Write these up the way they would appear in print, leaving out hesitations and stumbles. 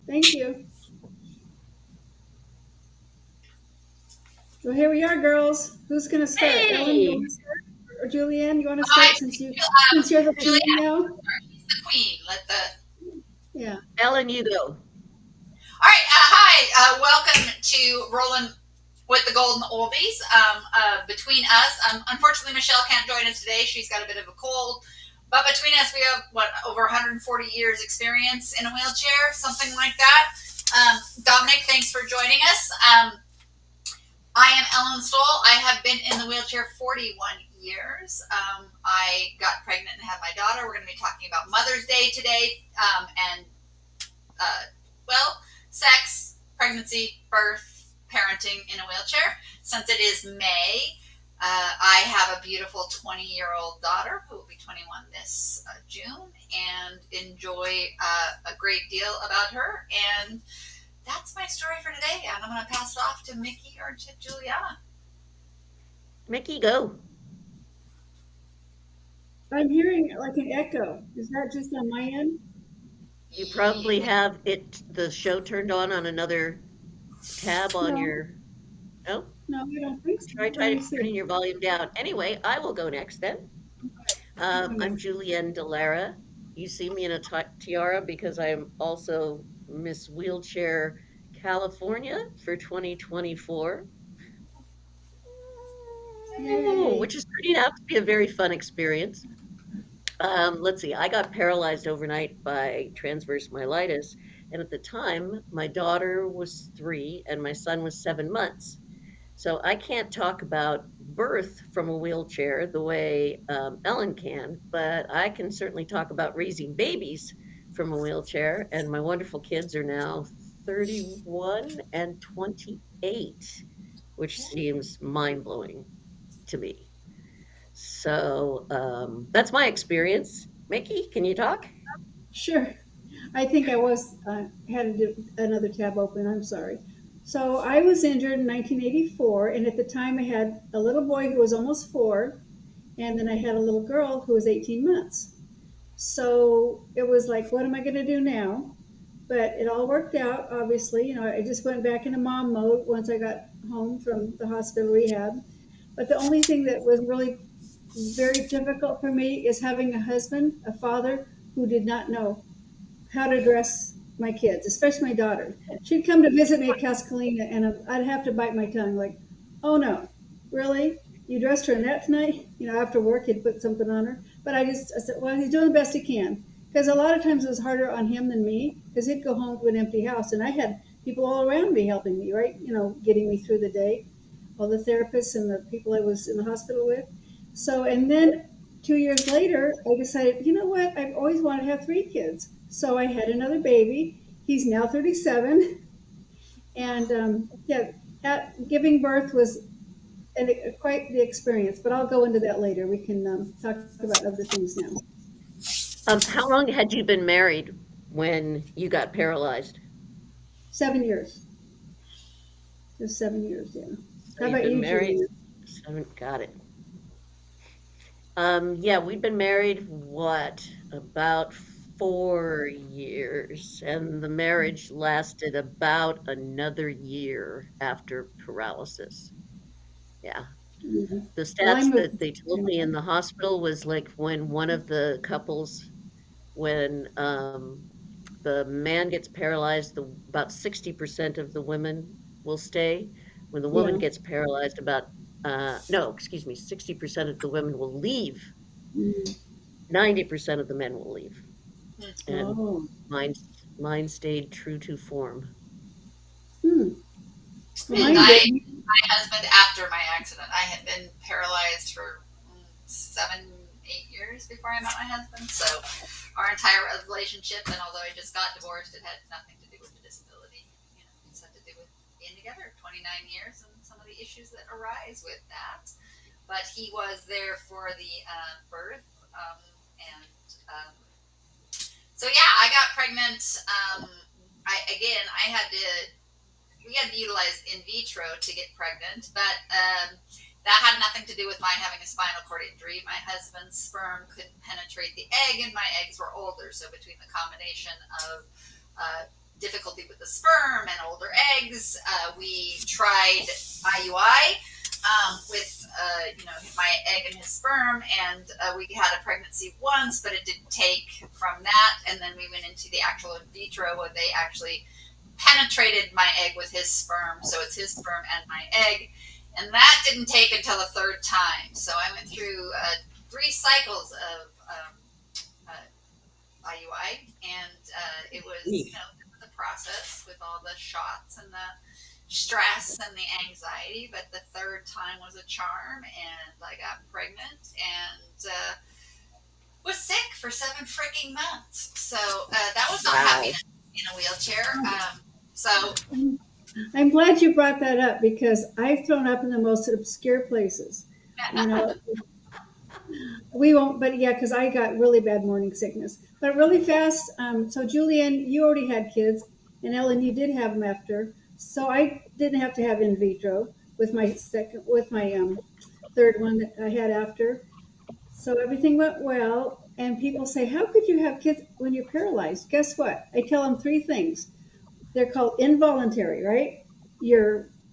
Thank you. Well, here we are, girls. Who's going to start? Ellen, you Hey, want to start? Or Julianne, you want to I start since think you since you're the Julie queen has now? to start. She's the queen. Let the Yeah. Ellen, you go. All right. Hi. Welcome to Rollin with the Golden Oldies. Between us, unfortunately, Michelle can't join us today. She's got a bit of a cold. But between us, we have what over 140 years experience in a wheelchair, something like that. Dominic, thanks for joining us. I am Ellen Stohl. I have been in the wheelchair 41 years. I got pregnant and had my daughter. We're going to be talking about Mother's Day today, and uh, well, sex, pregnancy, birth, parenting in a wheelchair. Since it is May, I have a beautiful 20-year-old daughter who will be 21 this June, and enjoy a great deal about her. And that's my story for today. And I'm going to pass it off to Mickie or to Juliana. Mickey, go. I'm hearing like an echo. Is that just on my end? You probably have the show turned on another tab on No, your. Oh, no, I don't think so. Let try me see. turning your volume down. Anyway, I will go next then. Hang on a I'm minute. Julienne Dallara. You see me in a tiara because I am also Miss Wheelchair California for 2024. Yay. Which is turning out to be a very fun experience. Let's see, I got paralyzed overnight by transverse myelitis. And at the time, my daughter was 3 and my son was 7 months. So I can't talk about birth from a wheelchair the way Ellen can, but I can certainly talk about raising babies from a wheelchair. And my wonderful kids are now 31 and 28, which seems mind blowing to me. So that's my experience. Mickey, can you talk? Sure. I think I was had another tab open. I'm sorry. So I was injured in 1984, and at the time I had a little boy who was almost 4, and then I had a little girl who was 18 months. So it was like, what am I going to do now? But it all worked out, obviously. I just went back into mom mode once I got home from the hospital rehab. But the only thing that was really very difficult for me is having a husband, a father who did not know how to dress my kids, especially my daughter. She'd come to visit me at Cascalina, and I'd have to bite my tongue, like, "Oh no, really? You dressed her in that tonight?" After work, he'd put something on her. But I said, "Well, he's doing the best he can," because a lot of times it was harder on him than me, because he'd go home to an empty house, and I had people all around me helping me, right? Getting me through the day, all the therapists and the people I was in the hospital with. So, and then 2 years later, I decided, you know what? I've always wanted to have 3 kids. So I had another baby. He's now 37. And yeah, giving birth was quite the experience, but I'll go into that later. We can talk about other things now. How long had you been married when you got paralyzed? 7 years. Just 7 years, yeah. So How you've about been you, married Julia? 7, got it. Yeah, we've been married, what, about 4 years, and the marriage lasted about another year after paralysis. Yeah. Yeah. The Well, I stats moved. that they told me in the hospital was like when one of the couples, when the man gets paralyzed, about 60% of the women will stay. When the woman Yeah. gets paralyzed, no, excuse me, 60% of the women will leave. Mm. 90% of the men will leave. And Oh. mine, mine stayed true to form. Hmm. Well, And mine I, didn't. my husband, after my accident, I had been paralyzed for 7, 8 years before I met my husband. So our entire relationship, and although I just got divorced, it had nothing to do with the disability. It's had to do with being together 29 years and some of the issues that arise with that. But he was there for the birth, and so yeah, I got pregnant. I had to we had to utilize in vitro to get pregnant, but that had nothing to do with my having a spinal cord injury. My husband's sperm couldn't penetrate the egg, and my eggs were older. So between the combination of difficulty with the sperm and older eggs. We tried IUI with my egg and his sperm, and we had a pregnancy once, but it didn't take from that. And then we went into the actual in vitro where they actually penetrated my egg with his sperm, so it's his sperm and my egg, and that didn't take until the third time. So I went through 3 cycles of IUI, and it was the process with all the shots and the stress and the anxiety. But the third time was a charm, and I got pregnant and was sick for 7 freaking months. So that was not happiness in a wheelchair. So I'm glad you brought that up because I've thrown up in the most obscure places. You know, we won't, but yeah, because I got really bad morning sickness. But really fast, so Julienne, you already had kids, and Ellen, you did have them after. So I didn't have to have in vitro with my third one that I had after. So everything went well. And people say, how could you have kids when you're paralyzed? Guess what? I tell them 3 things. They're called involuntary, right?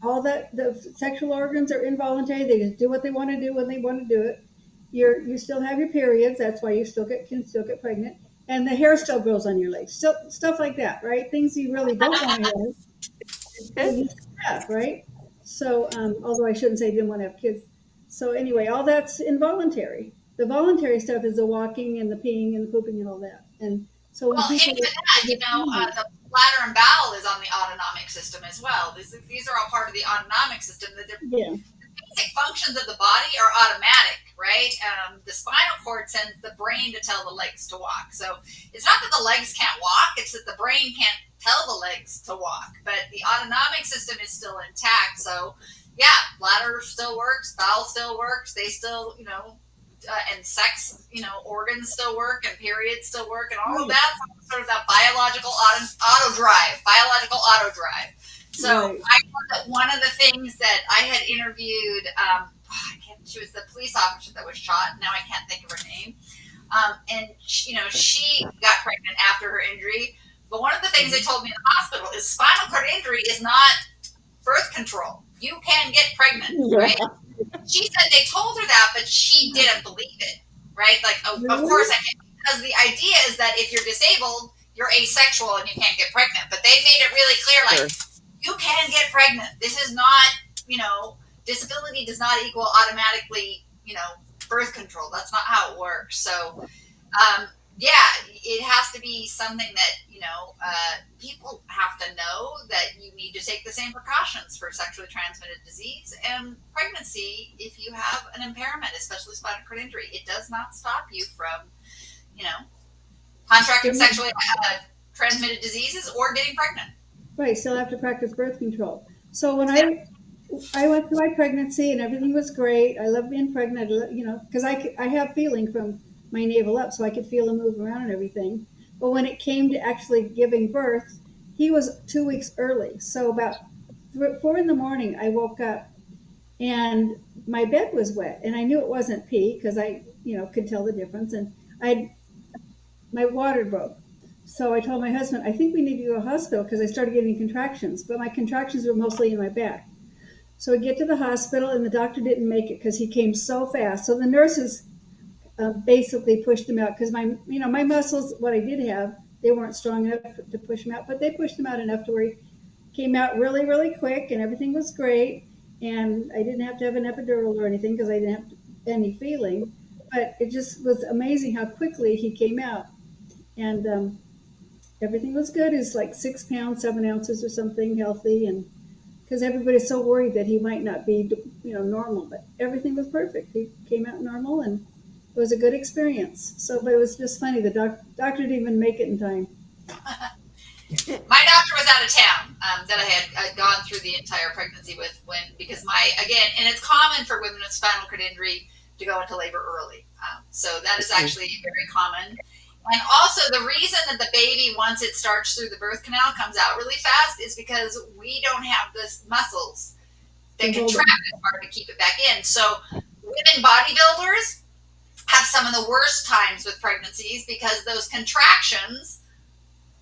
All that the sexual organs are involuntary. They just do what they want to do when they want to do it. You still have your periods. That's why you can still get pregnant, and the hair still grows on your legs. So stuff like that, right? Things you really don't want to have, you have, right? So, although I shouldn't say I didn't want to have kids. So anyway, all that's involuntary. The voluntary stuff is the walking and the peeing and the pooping and all that. And so when people into that, the bladder and bowel is on the autonomic system as well. These are all part of the autonomic system. The basic functions of the body are automatic, right? The spinal cord sends the brain to tell the legs to walk. So it's not that the legs can't walk, it's that the brain can't tell the legs to walk. But the autonomic system is still intact. So yeah, bladder still works, bowel still works, they still, and sex, organs still work, and periods still work, and all of that sort of that biological auto drive. So I know that one of the things that I had interviewed, she was the police officer that was shot. Now I can't think of her name. And she got pregnant after her injury. But one of the things they told me in the hospital is spinal cord injury is not birth control. You can get pregnant, right? She said they told her that, but she didn't believe it, right? Like, of course I can, because the idea is that if you're disabled, you're asexual and you can't get pregnant. But they made it really clear, like, you can get pregnant. This is not, disability does not equal automatically, birth control. That's not how it works. So, it has to be something that, people have to know that you need to take the same precautions for sexually transmitted disease and pregnancy if you have an impairment, especially spinal cord injury. It does not stop you from, contracting sexually transmitted diseses or getting pregnant. Right, still have to practice birth control. So when I went through my pregnancy and everything was great. I love being pregnant, because I have feeling from my navel up, so I could feel him move around and everything. But when it came to actually giving birth, he was 2 weeks early. So about 4 in the morning, I woke up and my bed was wet, and I knew it wasn't pee because I, could tell the difference. And my water broke. So I told my husband, I think we need to go to the hospital because I started getting contractions, but my contractions were mostly in my back. So we get to the hospital, and the doctor didn't make it because he came so fast. So the nurses basically pushed him out because my muscles, what I did have, they weren't strong enough to push him out, but they pushed him out enough to where he came out really, really quick, and everything was great. And I didn't have to have an epidural or anything because I didn't have any feeling. But it just was amazing how quickly he came out. And everything was good. He's like 6 pounds, 7 ounces or something, healthy. And because everybody's so worried that he might not be, normal, but everything was perfect. He came out normal, and it was a good experience. So, but it was just funny. The doctor didn't even make it in time. My doctor was out of town that I had gone through the entire pregnancy with because and it's common for women with spinal cord injury to go into labor early. So that is actually very common. And also the reason that the baby, once it starts through the birth canal, comes out really fast is because we don't have the muscles that contract as hard to keep it back in. So women bodybuilders have some of the worst times with pregnancies because those contractions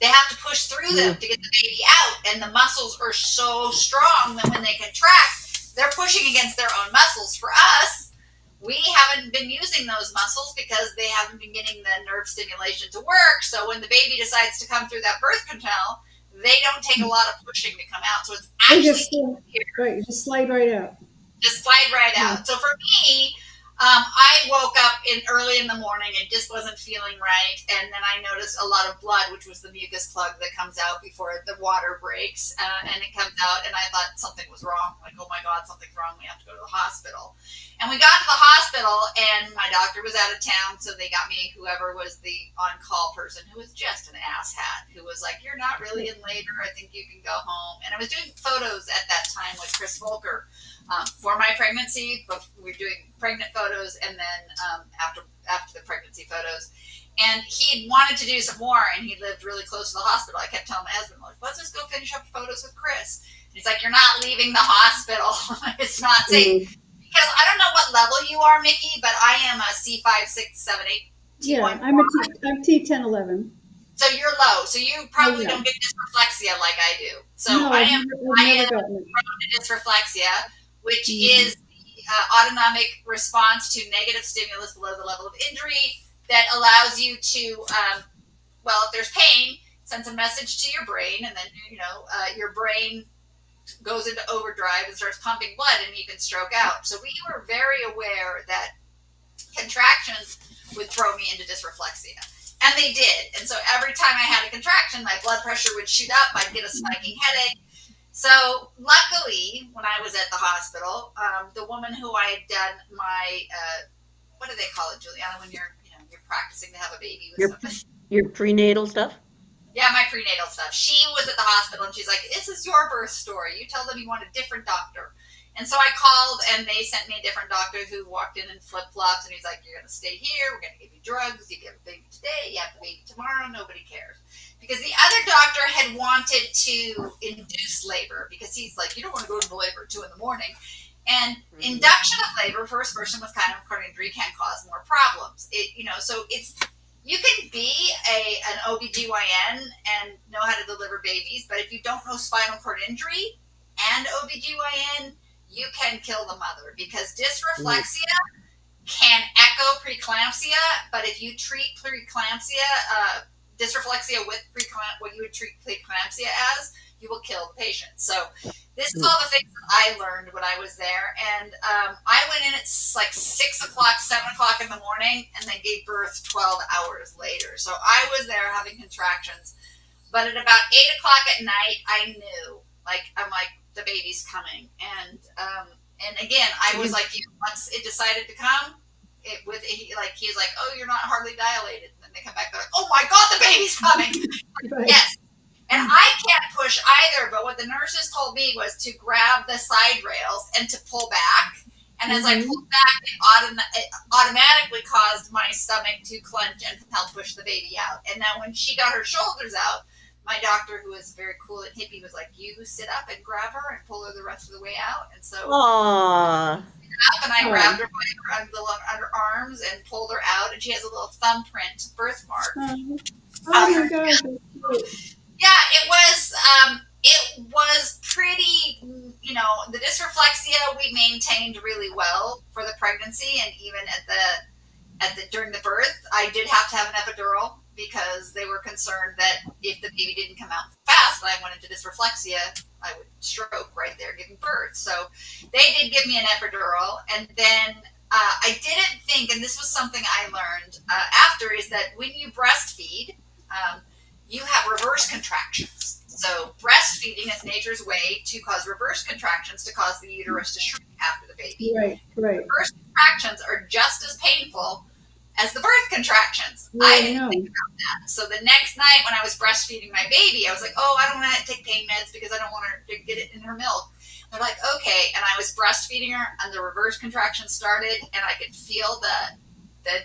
they have to push through them to get the baby out, and the muscles are so strong that when they contract, they're pushing against their own muscles. For us, we haven't been using those muscles because they haven't been getting the nerve stimulation to work. So when the baby decides to come through that birth canal, they don't take a lot of pushing to come out. So it's They actually just slide right out. just slide right out. So for me, I woke up early in the morning and just wasn't feeling right, and then I noticed a lot of blood, which was the mucus plug that comes out before the water breaks, and it comes out, and I thought something was wrong. Like, oh my God, something's wrong. We have to go to the hospital. And we got to the hospital, and my doctor was out of town, so they got me whoever was the on-call person, who was just an asshat, who was like, "You're not really in labor. I think you can go home." And I was doing photos at that time with Chris Volker. For my pregnancy, but we were doing pregnant photos, and then after the pregnancy photos, and he wanted to do some more, and he lived really close to the hospital. I kept telling my husband, like, "Let's just go finish up photos with Chris." And he's like, "You're not leaving the hospital. It's not safe." Because I don't know what level you are, Mickie, but I am a C5, 6, 7, 8. Yeah, I'm T1011. So you're low. So you probably don't get dysreflexia like I do. So No, I I've am never gotten it. prone to dysreflexia, which is the autonomic response to negative stimulus below the level of injury that allows you to, well, if there's pain, sends a message to your brain, and then your brain goes into overdrive and starts pumping blood, and you can stroke out. So we were very aware that contractions would throw me into dysreflexia. And they did. And so every time I had a contraction, my blood pressure would shoot up. I'd get a spiking headache. So luckily, when I was at the hospital, the woman who I had done my, what do they call it, Juliana, when you're practicing to have a baby with somebody? Your prenatal stuff? Yeah, my prenatal stuff. She was at the hospital, and she's like, "This is your birth story. You tell them you want a different doctor." And so I called, and they sent me a different doctor who walked in flip-flops, and he's like, "You're going to stay here. We're going to give you drugs. You get a baby today. You have the baby tomorrow. Nobody cares." Because the other doctor had wanted to induce labor, because he's like, "You don't want to go into labor at 2 in the morning." And induction of labor for a person with spinal cord injury can cause more problems. So you can be an OBGYN and know how to deliver babies, but if you don't know spinal cord injury and OBGYN, you can kill the mother, because dysreflexia can echo preeclampsia, but if you treat preeclampsia, dysreflexia with what you would treat preeclampsia as, you will kill the patient. So this is all the things that I learned when I was there. And I went in at like 6 o'clock, 7 o'clock in the morning, and then gave birth 12 hours later. So I was there having contractions. But at about 8 o'clock at night, I knew, I'm like, the baby's coming. And again, I was like, once it decided to come, he was like, "Oh, you're not hardly dilated." And then they come back, they're like, "Oh my God, the baby's coming." Right. Yes. And I can't push either, but what the nurses told me was to grab the side rails and to pull back. And as I pulled back, it automatically caused my stomach to clench and help push the baby out. And now when she got her shoulders out, my doctor, who was very cool and hippie, was like, "You sit up and grab her and pull her the rest of the way out." And so Aww. and I grabbed her by her arms and pulled her out, and she has a little thumbprint birthmark. Oh my gosh. Yeah, it was pretty, the dysreflexia we maintained really well for the pregnancy, and even during the birth, I did have to have an epidural, because they were concerned that if the baby didn't come out fast and I went into dysreflexia, I would stroke right there giving birth. So they did give me an epidural, and then I didn't think, and this was something I learned after, is that when you breastfeed, you have reverse contractions. So breastfeeding is nature's way to cause reverse contractions to cause the uterus to shrink after the baby. Right. Reverse contractions are just as painful as the birth contractions. Yeah, I didn't think about that. So the next night when I was breastfeeding my baby, I was like, "Oh, I don't want to take pain meds because I don't want her to get it in her milk." They're like, "Okay." And I was breastfeeding her, and the reverse contractions started, and I could feel the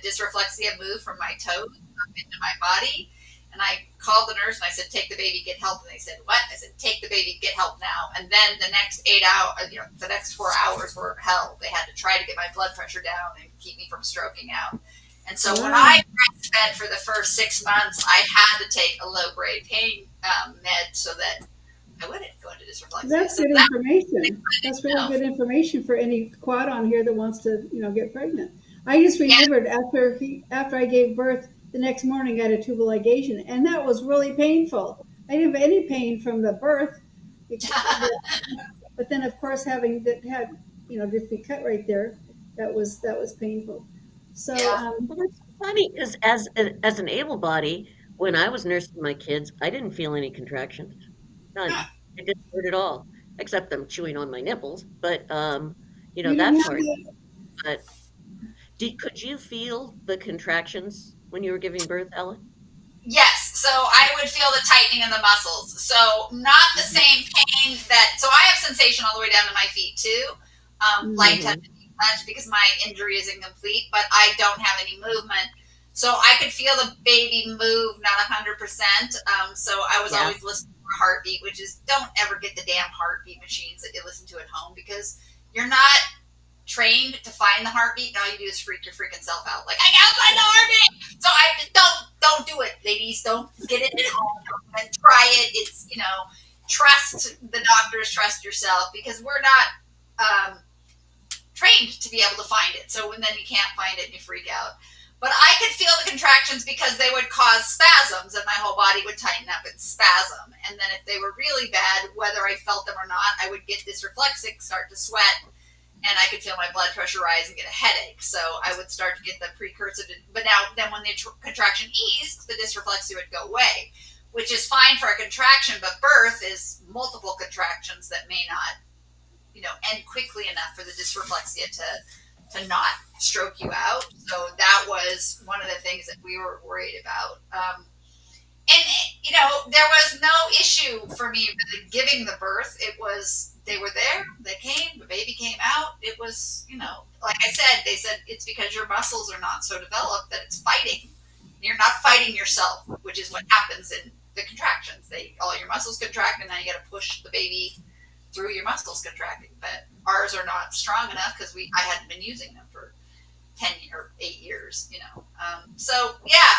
dysreflexia move from my toes up into my body. And I called the nurse and I said, "Take the baby, get help." And they said, "What?" I said, "Take the baby, get help now." And then the next 8 hours, the next 4 hours were hell. They had to try to get my blood pressure down and keep me from stroking out. And so when Wow, I breastfed for the first 6 months, I had to take a low grade pain med so that I wouldn't go into dysreflexia. that's So good that information. That's really no, good information for any quad on here that wants to, get pregnant. I just yeah, remembered after I gave birth, the next morning I had a tubal ligation, and that was really painful. I didn't have any pain from the birth, but then of course having that had, just be cut right there, that was painful. So yeah. Well, that's funny because as an able body, when I was nursing my kids, I didn't feel any contractions. None. It didn't hurt at all, except them chewing on my nipples. But you didn't that have part. the But could you feel the contractions when you were giving birth, Ellen? Yes, so I would feel the tightening in the muscles. So not the Mhm. same pain that. So I have sensation all the way down to my feet too, light touch, Mhm. and deep touch because my injury is incomplete, but I don't have any movement. So I could feel the baby move, not 100%. So I was Yeah. always listening to a heartbeat, which is don't ever get the damn heartbeat machines that you listen to at home because you're not trained to find the heartbeat, and all you do is freak your freaking self out. Like I gotta find the heartbeat. So I don't do it, ladies. Don't get it at home and try it. It's trust the doctors, trust yourself because we're not trained to be able to find it. So when then you can't find it and you freak out. But I could feel the contractions because they would cause spasms and my whole body would tighten up and spasm. And then if they were really bad, whether I felt them or not, I would get this reflexic, start to sweat, and I could feel my blood pressure rise and get a headache. So I would start to get the precursor to, but now then when the contraction eased, the dysreflexia would go away, which is fine for a contraction, but birth is multiple contractions that may not, end quickly enough for the dysreflexia to not stroke you out. So that was one of the things that we were worried about. And there was no issue for me really giving the birth. It was they were there, they came, the baby came out. It was like I said, they said it's because your muscles are not so developed that it's fighting. You're not fighting yourself, which is what happens in the contractions. All your muscles contract, and now you got to push the baby through your muscles contracting. But ours are not strong enough because I hadn't been using them for 10 or 8 years. So yeah,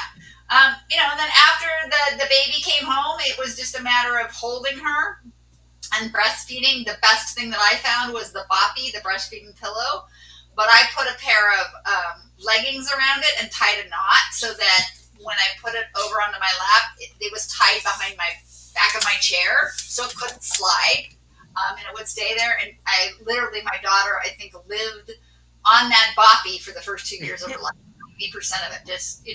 and then after the baby came home, it was just a matter of holding her and breastfeeding. The best thing that I found was the boppy, the breastfeeding pillow. But I put a pair of leggings around it and tied a knot so that when I put it over onto my lap, it was tied behind my back of my chair so it couldn't slide. And it would stay there. And my daughter, I think, lived on that boppy for the first 2 years of her life. 80% of it just,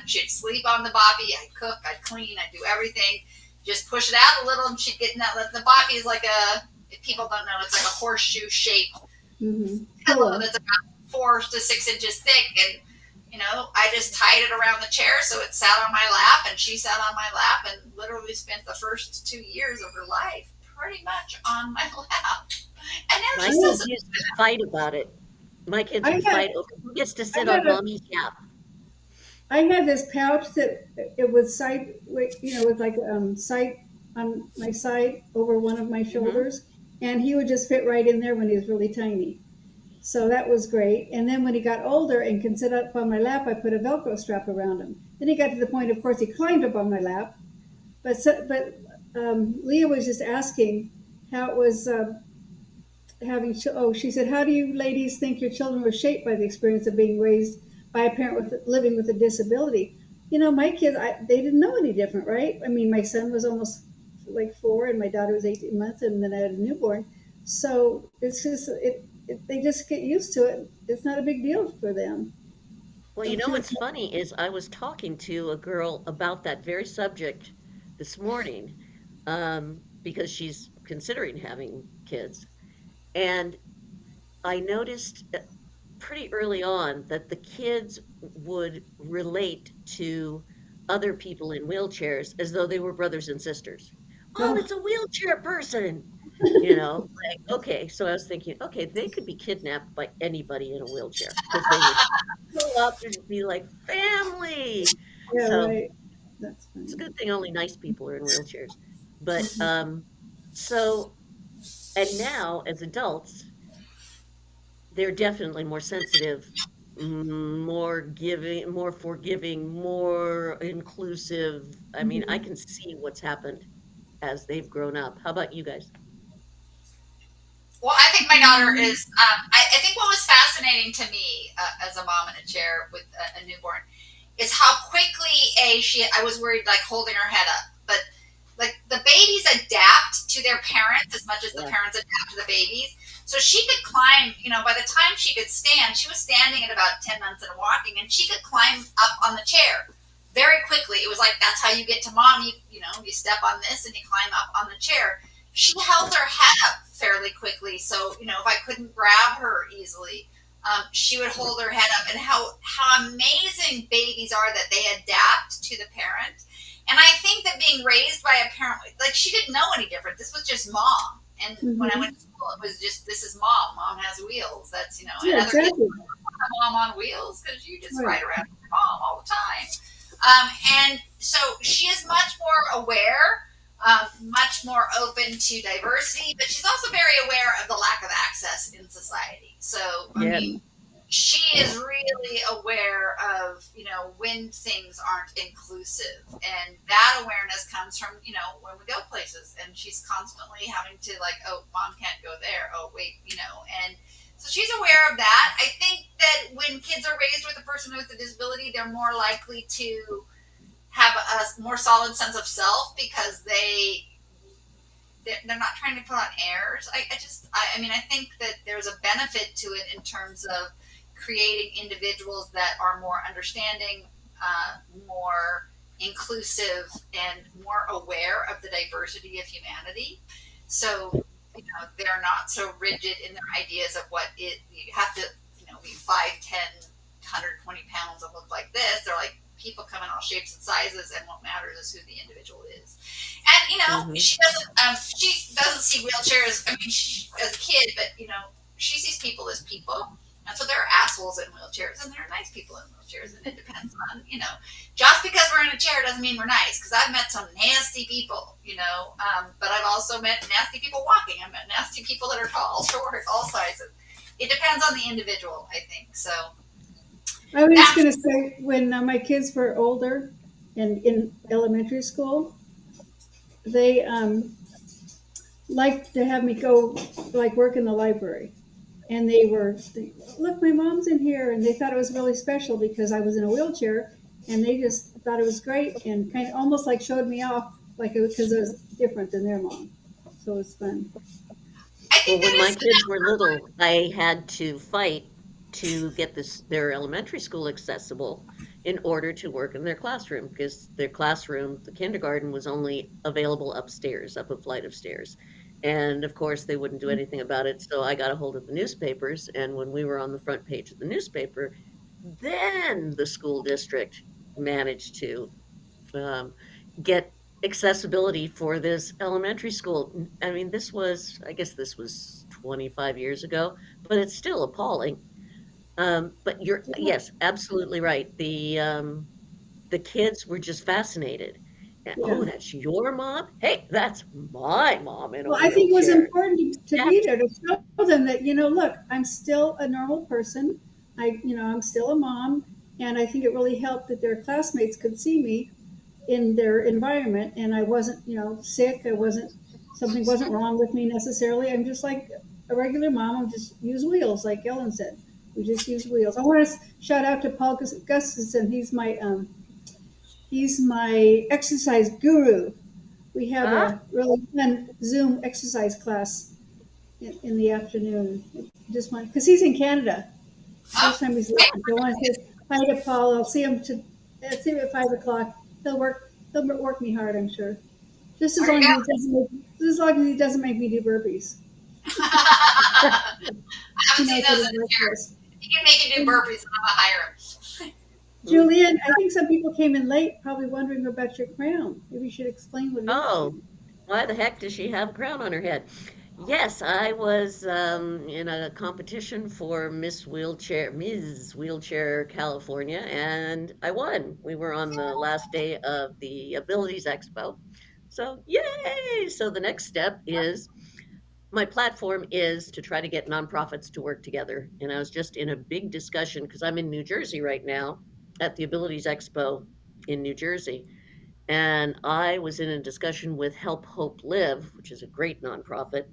she'd sleep on the boppy. I'd cook, I'd clean, I'd do everything. Just push it out a little and she'd get in that. The boppy is like if people don't know, it's like a horseshoe shaped pillow pillow. that's about 4 to 6 inches thick. And, I just tied it around the chair so it sat on my lap and she sat on my lap and literally spent the first 2 years of her life pretty much on my lap. And now My she still kids sits. used to fight about it. My kids I would had fight over who gets to I sit had on a mommy's lap. I had this pouch that it would side, with like side on my side over one of my Hmm. shoulders, and he would just fit right in there when he was really tiny. So that was great. And then when he got older and could sit up on my lap, I put a Velcro strap around him. Then he got to the point, of course, he climbed up on my lap. But Leah was just asking how it was having. Oh, she said, "How do you ladies think your children were shaped by the experience of being raised by a parent with living with a disability?" My kids, they didn't know any different, right? I mean, my son was almost like 4, and my daughter was 18 months, and then I had a newborn. So it's just they just get used to it. It's not a big deal for them. Well, Don't you? what's funny is I was talking to a girl about that very subject this morning, because she's considering having kids. And I noticed pretty early on that the kids would relate to other people in wheelchairs as though they were brothers and sisters. Oh, Oh, it's a wheelchair person. Like, okay, so I was thinking, okay, they could be kidnapped by anybody in a wheelchair because they would show up and be like family. yeah, So right. That's it's a funny. good thing only nice people are in wheelchairs. But so, and now as adults, they're definitely more sensitive more giving, more forgiving, more inclusive. I mean, I Mhm. can see what's happened as they've grown up. How about you guys? Well, I think my daughter Um, is. I think what was fascinating to me as a mom in a chair with a newborn is how quickly she. I was worried like holding her head up, but like the babies adapt to their parents as much as the Yeah. parents adapt to the babies. So she could climb. By the time she could stand, she was standing at about 10 months and walking, and she could climb up on the chair very quickly. It was like that's how you get to mom. You step on this and you climb up on the chair. She held her head up fairly quickly. So, if I couldn't grab her easily, she would hold her head up. And how amazing babies are that they adapt to the parent. And I think that being raised by a parent, like she didn't know any different. This was just mom. And when I went mhm. to school, it was just, this is mom. Mom has wheels. And Yeah, other kids, exactly. mom on wheels because you just Right. ride around with your mom all the time. And so she is much more aware, much more open to diversity, but she's also very aware of the lack of access in society. So, I Yeah. mean, Mhm. she is really aware of, when things aren't inclusive. And that awareness comes from, when we go places and she's constantly having to like, oh, mom can't go there. Oh, wait, and so she's aware of that. I think that when kids are raised with a person with a disability, they're more likely to have a more solid sense of self because they're not trying to put on airs. I mean, I think that there's a benefit to it in terms of creating individuals that are more understanding, more inclusive, and more aware of the diversity of humanity. So, they're not so rigid in their ideas of what you have to, be 5'10", 120 pounds and look like this. They're like, people come in all shapes and sizes, and what matters is who the individual is. And Hmm. she doesn't see wheelchairs. I mean, as a kid, but she sees people as people. And so there are assholes in wheelchairs, and there are nice people in wheelchairs, and it depends on just because we're in a chair doesn't mean we're nice. Because I've met some nasty people, but I've also met nasty people walking. I've met nasty people that are tall, short, all sizes. It depends on the individual, I think. So I was just that's going to say, when my kids were older and in elementary school, they liked to have me go like work in the library. And look, my mom's in here. And they thought it was really special because I was in a wheelchair, and they just thought it was great and kind of almost like showed me off, like because it was different than their mom. So it was fun. I Well, think when that my is kids were little, I had to fight to get their elementary school accessible in order to work in their classroom because their classroom, the kindergarten, was only available upstairs, up a flight of stairs. And of course, they wouldn't do anything about it. So I got a hold of the newspapers. And when we were on the front page of the newspaper, then the school district managed to um, get accessibility for this elementary school. I mean, I guess this was 25 years ago, but it's still appalling. But you're, Yeah. yes, absolutely right. The kids were just fascinated. And, Yeah. oh, that's your mom? Hey, that's my mom in a Well, I think it was wheelchair. important to That's, be there to show them that, look, I'm still a normal person. I'm still a mom. And I think it really helped that their classmates could see me in their environment. And I wasn't, sick. Something wasn't wrong with me necessarily. I'm just like a regular mom. I just use wheels, like Ellen said. We just use wheels. I want to shout out to Paul Gustafson. He's my exercise guru. We have ah, a really fun Zoom exercise class in the afternoon. Just want because he's in Canada. oh, First time he's hey, listening. So I want to say hi to Paul. I'll see him at 5 o'clock. He'll work me hard, I'm sure. Just as there you long go. as he doesn't make me do burpees. I He haven't seen knows what those in his a work chair. is. He can make you do And burpees, and I'm gonna hire him. mm, Julienne, I think some people came in late, probably wondering about your crown. Maybe you should explain what it is to oh, them. why the heck does she have a crown on her head? Yes, I was in a competition for Ms. Wheelchair California, and I won. We were on the last day of the Abilities Expo. So, yay! So the next step is my platform is to try to get nonprofits to work together. And I was just in a big discussion because I'm in New Jersey right now at the Abilities Expo in New Jersey. And I was in a discussion with Help Hope Live, which is a great nonprofit.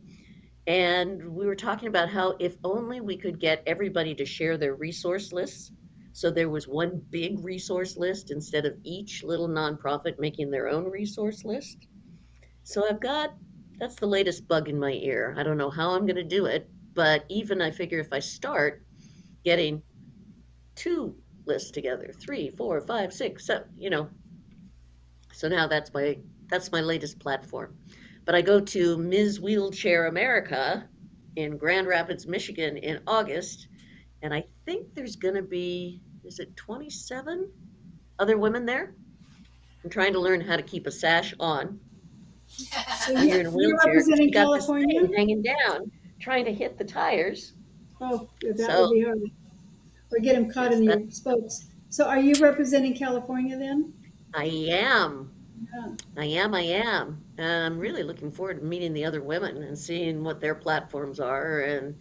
And we were talking about how if only we could get everybody to share their resource lists. So there was one big resource list instead of each little nonprofit making their own resource list. So that's the latest bug in my ear. I don't know how I'm going to do it, but even I figure if I start getting two lists together, three, four, five, six, seven, so now that's my latest platform. But I go to Ms. Wheelchair America in Grand Rapids, Michigan in August, and I think there's going to be, is it 27 other women there? I'm trying to learn how to keep a sash on So when you're in a you're wheelchair because representing you got this California? thing hanging down trying to hit the tires. Oh, that would So, be hard. Or get them caught yes, in that your spokes. So are you representing California then? I am. Yeah. I am. And I'm really looking forward to meeting the other women and seeing what their platforms are. And,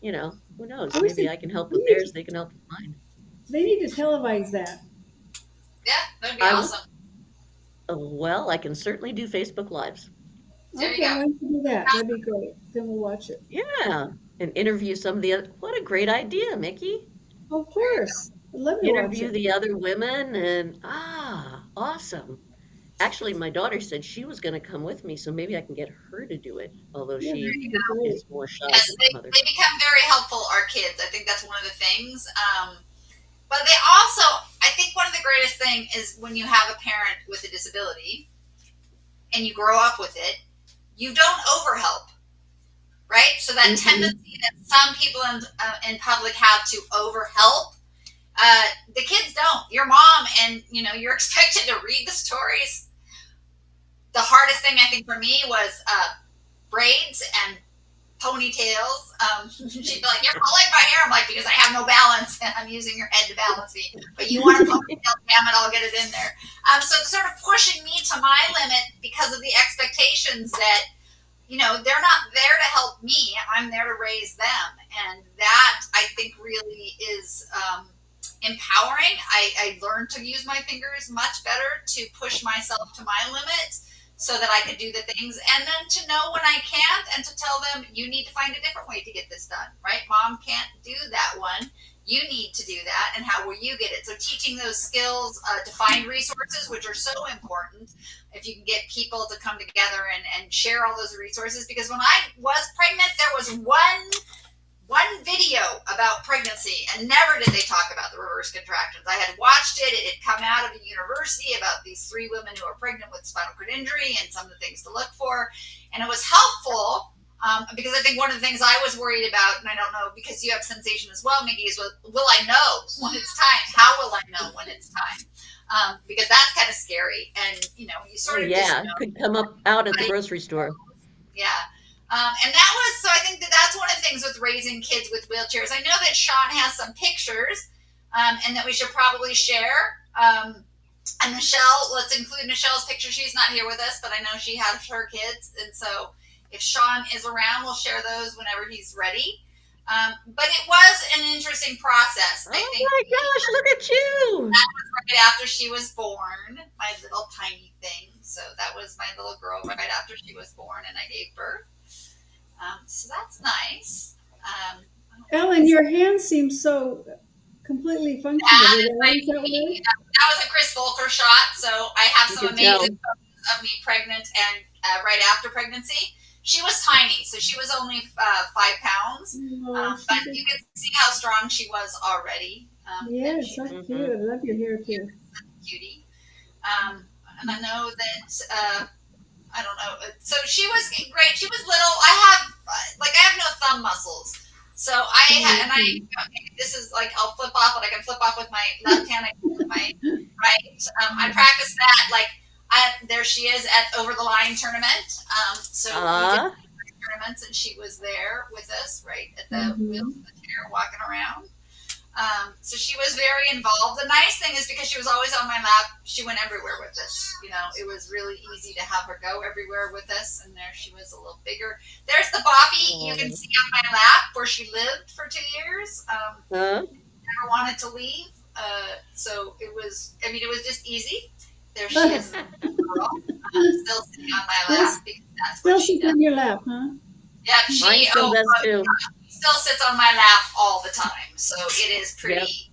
who I knows? wish Maybe I can help we with need theirs, to, they can help with mine. they need to televise that. Yeah, that'd be I will, awesome. well, I can certainly do Facebook Lives. There you Okay, go. why don't you do that? That'd be great. Then we'll watch it. Yeah. And interview some of the other, what a great idea, Mickey. Of course. I'd love to watch Interview it. the other women and, awesome. Actually, my daughter said she was going to come with me, so maybe I can get her to do it, although Yeah, There she you that'd be go. great. is more shy Yes, than they, her mother. they become very helpful, our kids. I think that's one of the things. But they also, I think one of the greatest thing is when you have a parent with a disability and you grow up with it, you don't overhelp, right? So that tendency that some people in public have to overhelp, the kids don't. Your mom and you're expected to read the stories. The hardest thing I think for me was braids and ponytails. She'd be like, "You're pulling my hair." I'm like, "Because I have no balance, and I'm using your head to balance me." But you want a ponytail? Damn it, I'll get it in there. So it's sort of pushing me to my limit because of the expectations that they're not there to help me. I'm there to raise them, and that I think really is empowering. I learned to use my fingers much better to push myself to my limits so that I could do the things, and then to know when I can't and to tell them, you need to find a different way to get this done, right? Mom can't do that one. You need to do that, and how will you get it? So teaching those skills, to find resources, which are so important. If you can get people to come together and share all those resources, because when I was pregnant, there was one video about pregnancy, and never did they talk about the reverse contractions. I had watched it. It had come out of a university about these 3 women who are pregnant with spinal cord injury and some of the things to look for. And it was helpful, because I think one of the things I was worried about, and I don't know, because you have sensation as well, Mickie, is will I know when it's time? How will I know when it's time? Because that's kind of scary. And, you sort of just Yeah, know. could come up out at the grocery store. Yeah. And that was, so I think that's one of the things with raising kids with wheelchairs. I know that Sean has some pictures, and that we should probably share. And Michele, let's include Michelle's picture. She's not here with us, but I know she has her kids. And so if Sean is around, we'll share those whenever he's ready. But it was an interesting process. Oh I think my gosh, look at you. that was right after she was born, my little tiny thing. So that was my little girl right after she was born, and I gave birth. So that's nice. Ellen, your hands seem so completely functional. That Were is they my always that baby. way? That was a Chris Volker shot. So I have You some can tell. amazing photos of me pregnant and right after pregnancy. She was tiny, so she was only 5 pounds. Oh, But you can see how strong she was already. yeah, She so was cute. I love your hair too. a cutie. And I know that I don't know. So she was great. She was little. I have no thumb muscles. So this is like, I'll flip off, but I can flip off with my left hand. I can with my right. I practiced that. There she is at Over the Line tournament. So we did tournaments, and she was there with us, right at the wheels of the chair, walking around. So she was very involved. The nice thing is because she was always on my lap, she went everywhere with us. You know, it was really easy to have her go everywhere with us. And there she was, a little bigger. There's the Bobby you can Oh. see on my lap where she lived for 2 years. Huh? Never wanted to leave. So it was, I mean, it was just easy. There she is, girl, still sitting on my Still, lap because that's what still she sits does. on your lap, huh? Yep, Mine she, still does too. still sits on my lap all the time. So it is Yep. pretty.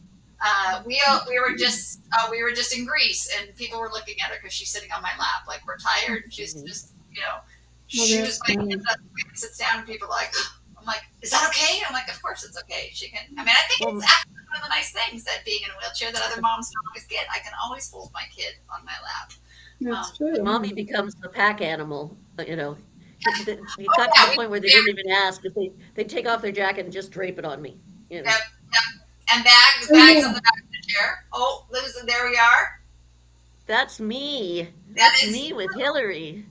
We were just in Greece, and people were looking at her because she's sitting on my lap, like we're tired. She's Mhm. just Well, shoes that's my funny. hips up, sits down, and people are like, I'm like, is that okay? I'm like, of course it's okay. She can. I mean, I think it's Well, actually one of the nice things that being in a wheelchair that other moms don't always get. I can always hold my kid on my lap. That's mommy true. becomes the pack animal. You know, it Oh got to yeah, the point where they didn't even ask if they take off their jacket and just drape it on me. You know, yep, and Oh bags on yeah. the back of the chair. Oh, Liz, there we are. that's me. That That's is me with Hillary.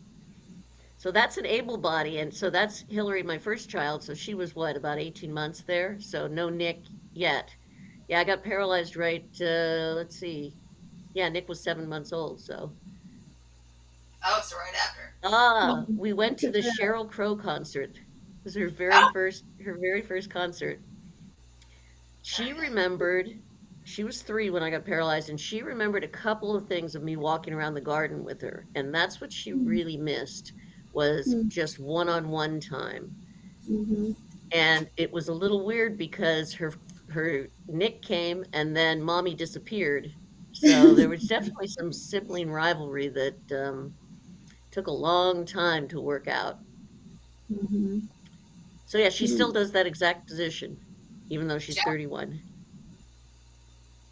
So that's an able body, and so that's Hillary, my first child. So she was what, about 18 months there. So no Nick yet. Yeah, I got paralyzed right. Let's see. Yeah, Nick was 7 months old. So so right after. we went Look to at the that. Sheryl Crow concert. It was Oh, her very first concert. She very nice. remembered, she was 3 when I got paralyzed, and she remembered a couple of things of me walking around the garden with her, and that's what she really missed was just one-on-one time. Mm-hmm. And it was a little weird because her Nick came and then mommy disappeared. So there was definitely some sibling rivalry that took a long time to work out. Mm-hmm. So yeah, she still does that exact position, even though she's Yeah, 31.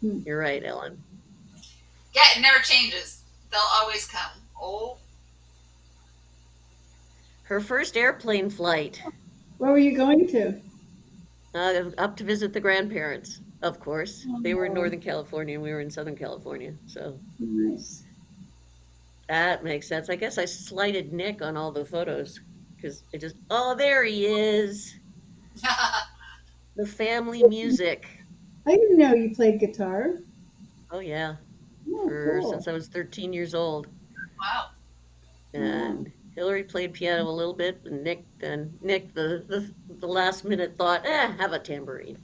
Mm-hmm. You're right, Ellen. yeah, it never changes. They'll always come. Oh, Her first airplane flight, Where were you going to? up to visit the grandparents, of course. They were in Oh, Northern California and we were in Southern California. So nice. that makes sense. I guess I slighted Nick on all the photos because it just, oh, there he is. The family music. I didn't know you played guitar. Oh, yeah. Oh, For since cool. I was 13 years old. wow. Wow. And Hillary played piano a little bit, and Nick, the last minute thought, have a tambourine.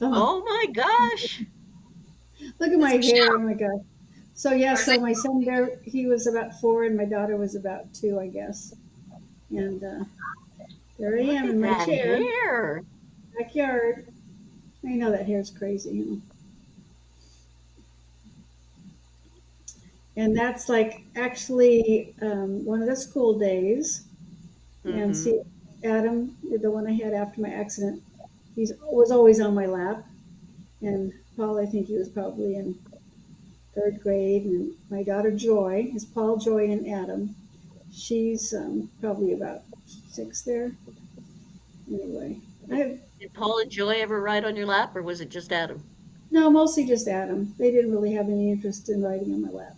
Oh, Oh my gosh. look at It's my hair. Oh Michelle. my God. So yeah, Or is so it? my son there, he was about 4 and my daughter was about 2, I guess. And there I Look am at in my that chair, hair. backyard. I know that hair's crazy, And that's like actually one of the school days. And Mm-hmm. see, Adam, the one I had after my accident, he was always on my lap. And Paul, I think he was probably in 3rd grade. And my daughter Joy is Paul, Joy, and Adam. She's probably about 6 there. Anyway, I have Did Paul and Joy ever ride on your lap, or was it just Adam? no, mostly just Adam. They didn't really have any interest in riding on my lap.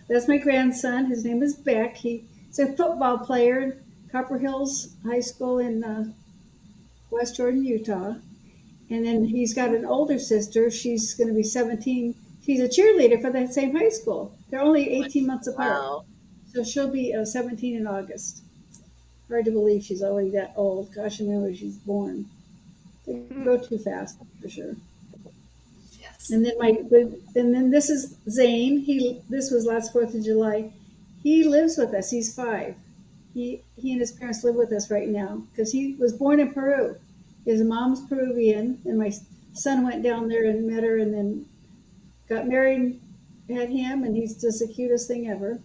That's my grandson. His name is Beck. He's a football player, Copper Hills High School in West Jordan, Utah. And then he's got an older sister. She's going to be 17. She's a cheerleader for that same high school. They're only 18 months apart. Wow. So she'll be 17 in August. Hard to believe she's already that old. Gosh, I remember when she's born. They go too fast, for sure. Yes. And then this is Zane. This was last 4th of July. He lives with us. He's 5. He and his parents live with us right now because he was born in Peru. His mom's Peruvian, and my son went down there and met her, and then got married, had him, and he's just the cutest thing ever.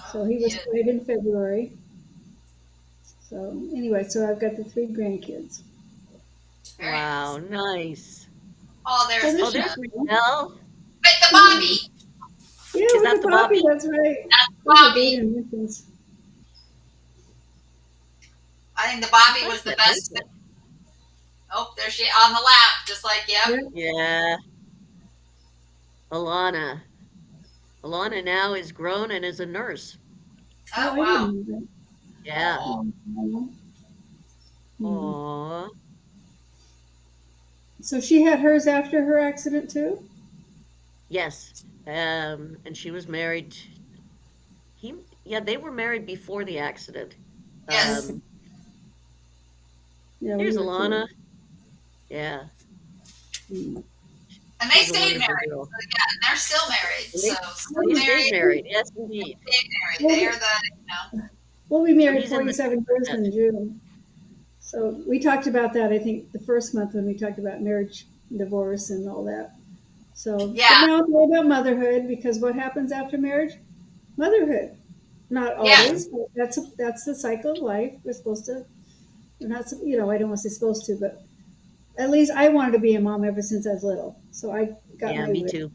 So Oh, he was yeah. married in February. So anyway, so I've got the 3 grandkids. Very Wow, nice. nice. Oh, So there's Oh, this Michelle. there's Michelle. But the Bobby. yeah, Is with that the the Bobby, Bobby? that's right. That's Those are Bobby. great inventions. I think the I Bobby like was the that best. bracelet. Oh, there she on the lap, just like yep. Yeah. Yeah, Alana. Alana now is grown and is a nurse. Oh, Oh I wow. didn't know Yeah. Oh, that. Oh, Aw. So she had hers after her accident too? Yes. And she was married. He, yeah, they were married before the accident. Yes. Okay. Um, Yeah, we here's were too. Alana. Yeah, Mm. And they she's a stayed wonderful married. girl. So yeah, and they're still married. And So We'll still they be, stayed married, married. Yes, indeed. stayed married. we'll They be, are the. we'll be So married he's in the 47 years net. in June. So we talked about that, I think, the first month when we talked about marriage, divorce, and all that. So, but Yeah, now it's all about motherhood because what happens after marriage? Motherhood. Not yeah. always, but that's the cycle of life. We're supposed to, we're not, I don't want to say supposed to, but at least I wanted to be a mom ever since I was little. So I got Yeah, my me wish. too.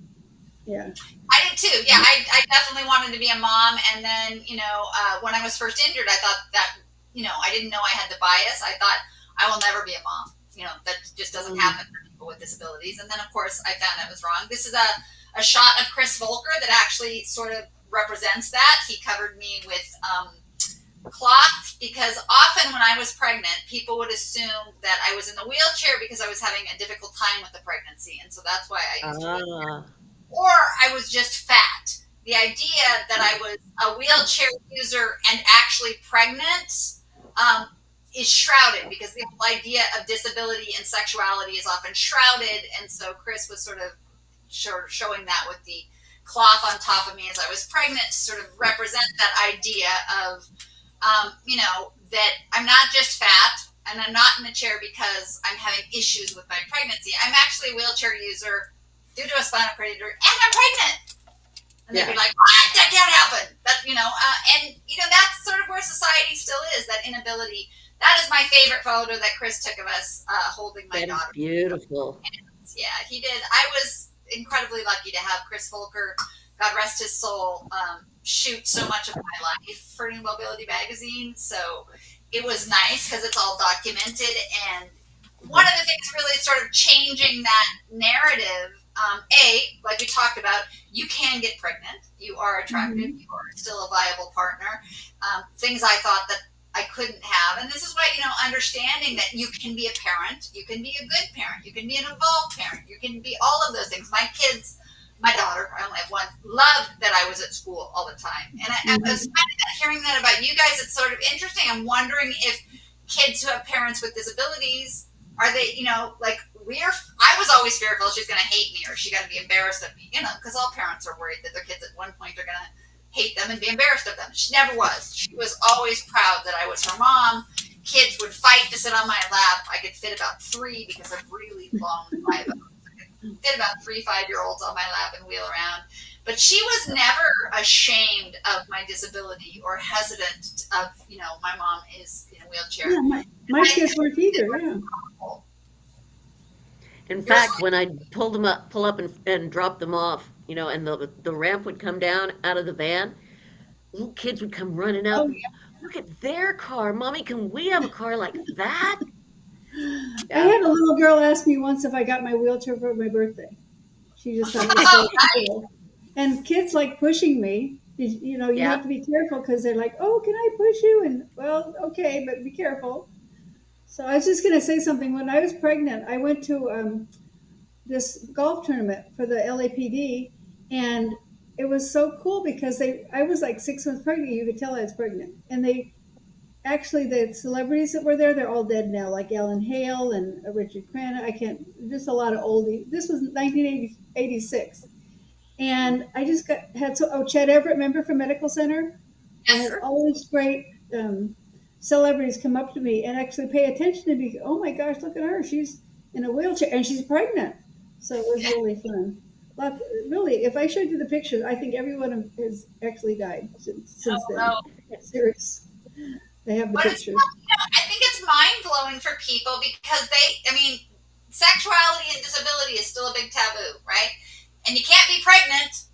Yeah. I did too. Yeah, I definitely wanted to be a mom. And then, when I was first injured, I thought that, I didn't know I had the bias. I thought I will never be a mom. That just doesn't Mm. happen for people with disabilities. And then, of course, I found I was wrong. This is a shot of Chris Volker that actually sort of represents that. He covered me with cloth because often when I was pregnant, people would assume that I was in the wheelchair because I was having a difficult time with the pregnancy. And so that's why I used a wheelchair, Ah, or I was just fat. The idea that I was a wheelchair user and actually pregnant um, is shrouded because the whole idea of disability and sexuality is often shrouded. And so Chris was sort of showing that with the cloth on top of me as I was pregnant to sort of represent that idea of, that I'm not just fat and I'm not in the chair because I'm having issues with my pregnancy. I'm actually a wheelchair user due to a spinal cord injury, and I'm pregnant. And they'd yeah. be like, "What? That can't happen." That's sort of where society still is. That inability. That is my favorite photo that Chris took of us holding my That is daughter. beautiful. Yeah, he did. I was incredibly lucky to have Chris Volker, God rest his soul, shoot so much of my life for New Mobility magazine. So it was nice because it's all documented. And one Mhm. of the things really sort of changing that narrative, like we talked about, you can get pregnant. You are attractive. Mm-hmm. You are still a viable partner. Things I thought that I couldn't have. And this is why, understanding that you can be a parent, you can be a good parent, you can be an involved parent, you can be all of those things. My kids, my daughter, I only have one, loved that I was at school all the time. And I was Mm-hmm. finding that, hearing that about you guys, it's sort of interesting. I'm wondering if kids who have parents with disabilities, are they, like I was always fearful she's going to hate me or she's going to be embarrassed of me, because all parents are worried that their kids at one point are going to hate them and be embarrassed of them. She never was. She was always proud that I was her mom. Kids would fight to sit on my lap. I could fit about three because I'm really long and I could fit about 3 5-year-olds on my lap and wheel around. But she was never ashamed of my disability or hesitant of, my mom is in a Yeah, wheelchair. my I kids weren't either. Yeah. In Yours, fact, when I pull up and drop them off, and the ramp would come down out of the van, little kids would come running Oh, up. Look at their car, mommy. Can we have a car like that? yeah. I Yeah. had a little girl ask me once if I got my wheelchair for my birthday. She just thought it was so cool. And kids like pushing me. You Yeah. have to be careful because they're like, "Oh, can I push you?" And well, okay, but be careful. So I was just going to say something. When I was pregnant, I went to this golf tournament for the LAPD, and it was so cool because I was like 6 months pregnant. You could tell I was pregnant, and actually the celebrities that were there, they're all dead now, like Ellen Hale and Richard Crenna. I can't, just a lot of oldies. This was 1986, and I just had Chet Everett, member from Medical Center. I yes, had sir. all these great celebrities come up to me and actually pay attention to me. Oh my gosh, look at her! She's in a wheelchair and she's pregnant. So it was Yeah. really fun. But really, if I showed you the pictures, I think everyone has actually died since Oh, then. no. Serious. They have the But it's, pictures. I think it's mind blowing for people because sexuality and disability is still a big taboo, right? And you can't be pregnant,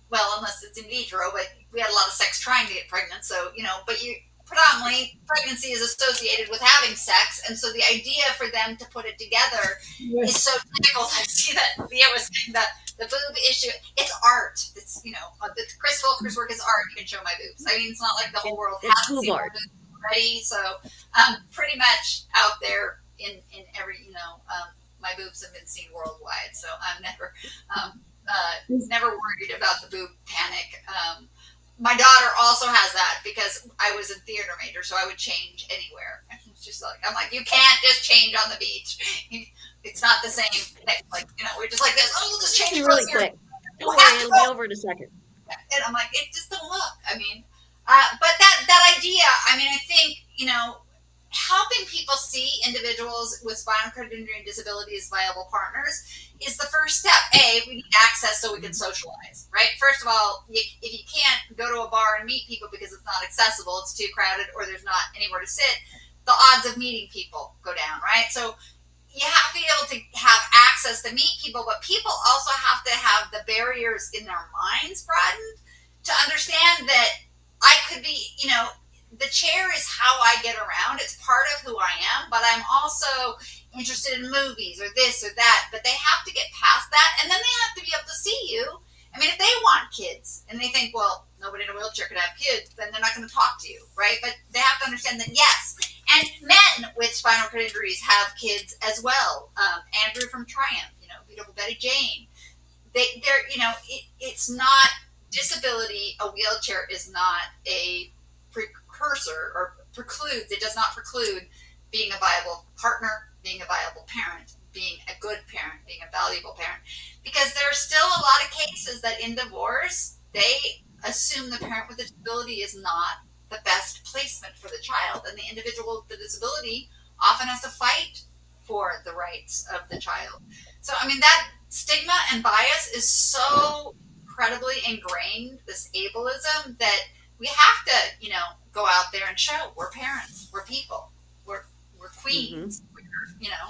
well, unless it's in vitro, but we had a lot of sex trying to get pregnant. So, but predominantly pregnancy is associated with having sex. And so the idea for them to put it together is Right. so difficult. I see that Leah was saying that the boob issue, it's art. It's, the Chris Volker's work is art. You can show my boobs. I mean, it's not like the whole world It's hasn't boob seen my art. boobs already. So I'm pretty much out there in every, my boobs have been seen worldwide, so I'm um, Is- never worried about the boob panic. My daughter also has that because I was a theater major, so I would change anywhere. It's just like I'm like, you can't just change on the beach. It's not the same thing. Like we're just like this. Oh, we'll just change Really clothes here. quick. You Don't have worry, to it'll go. be over in a second. And I'm like, it just don't look. I mean, but that idea. I mean, I think helping people see individuals with spinal cord injury and disability as viable partners is the first step. We need access so we can socialize, right? First of all, if you can't go to a bar and meet people because it's not accessible, it's too crowded, or there's not anywhere to sit, the odds of meeting people go down, right? So you have to be able to have access to meet people, but people also have to have the barriers in their minds broadened to understand that I could be, the chair is how I get around. It's part of who I am, but I'm also interested in movies or this or that. But they have to get past that, and then they have to be able to see you. I mean, if they want kids and they think, well, nobody in a wheelchair could have kids, then they're not going to talk to you, right? But they have to understand that, yes, and men with spinal cord injuries have kids as well. Andrew from Triumph, beautiful Betty Jane. It's not disability. A wheelchair is not a precursor or precludes. It does not preclude being a viable partner, being a viable parent, being a good parent, being a valuable parent. Because there are still a lot of cases that in divorce, they assume the parent with a disability is not the best placement for the child. And the individual with the disability often has to fight for the rights of the child. So, I mean, that stigma and bias is so incredibly ingrained, this ableism, that we have to, go out there and show we're parents, we're people, we're queens,